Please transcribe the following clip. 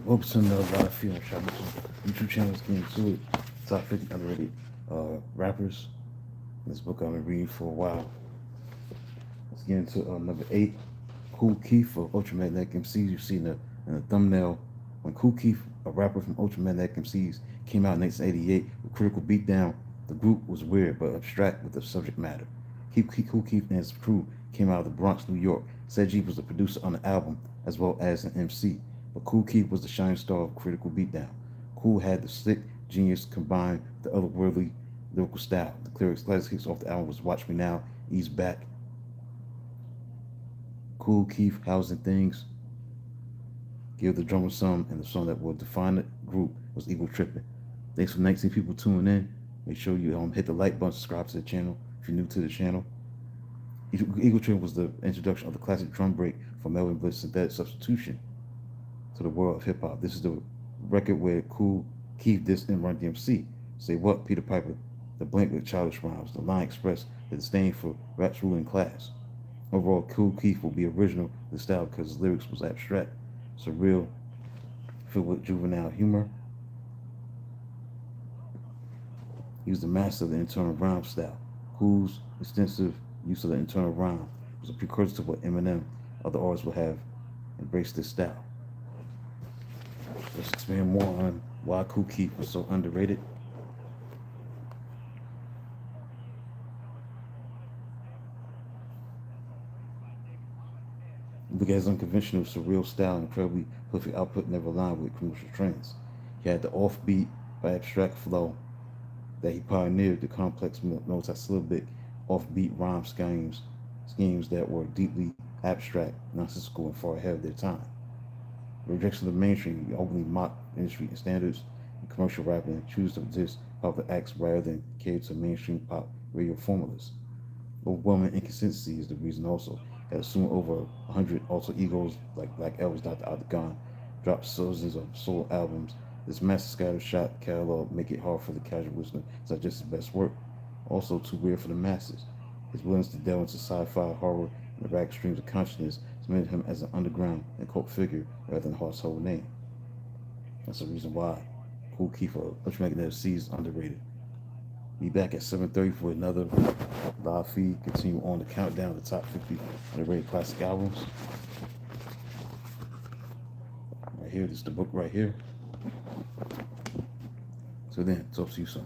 Welcome to another live film shop. YouTube channel. Let's get into it. Top 50 underrated rappers. This book I've been reading for a while. Let's get into number 8. Kool for Ultramagnetic MCs. You see in the thumbnail. When Kool, a rapper from Ultramagnetic MCs, came out in 1988 with Critical Beatdown, the group was weird but abstract with the subject matter. Kool and his crew came out of the Bronx, New York. Cedric was the producer on the album as well as an MC. But Kool was the shining star of Critical Beatdown. Kool had the slick genius combined with the otherworldly lyrical style. The classic hits off the album was Watch Me Now, Ease Back, Kool Housing Things, Give the Drummer Some, and the song that will define the group was Eagle Trippin'. Thanks for 19 people tuning in. Make sure you hit the like button, subscribe to the channel if you're new to the channel. Eagle Trippin' was the introduction of the classic drum break from Melvin Bliss' Synthetic Substitution to the world of hip hop. This is the record where Kool dissed and Run DMC. Say what, Peter Piper? The blank with childish rhymes. The line expressed the disdain for rap's ruling class. Overall, Kool will be original in style because his lyrics was abstract, surreal, filled with juvenile humor. He was the master of the internal rhyme style. Kool's extensive use of the internal rhyme was a precursor to what Eminem and other artists would have embraced this style. Let's expand more on why Kool was so underrated. Look at his unconventional, surreal style and incredibly prolific output never aligned with commercial trends. He had the offbeat but abstract flow that he pioneered, the complex multi-syllabic offbeat rhyme schemes that were deeply abstract, nonsensical, and far ahead of their time. The rejection of the mainstream, he openly mocked industry standards in commercial rapping and choose to resist popular acts rather than cater to mainstream pop radio formulas. Overwhelming inconsistency is the reason also. Had assumed over 100 alter egos like Black Elvis, Dr. Octagon, dropped dozens of solo albums. This massive scattershot catalog make it hard for the casual listener to digest his best work. Also too weird for the masses. His willingness to delve into sci-fi, horror, and the ragged streams of consciousness cemented him as an underground and cult figure rather than a household name. That's the reason why Kool for Ultramagnetic MCs is underrated. Be back at 7:30 for another live feed. Continue on the countdown of the top 50 underrated classic albums. Right here, this is the book right here. So then, talk to you soon.